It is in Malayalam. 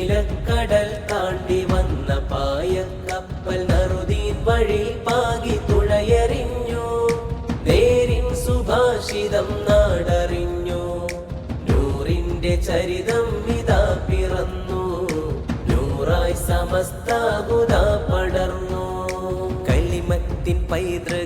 നീലക്കടൽ താണ്ടി വന്ന പായക്കപ്പൽ നറുദീൻ വഴി പാകി തുഴയെറിഞ്ഞു. നേരിൻ സുഭാഷിതം നാടറിഞ്ഞു. നൂറിന്റെ ചരിതം ഇതാ പിറന്നു. നൂറായി സമസ്ത ഹുദ പടർന്നു. കലിമത്തിൻ പൈതൃ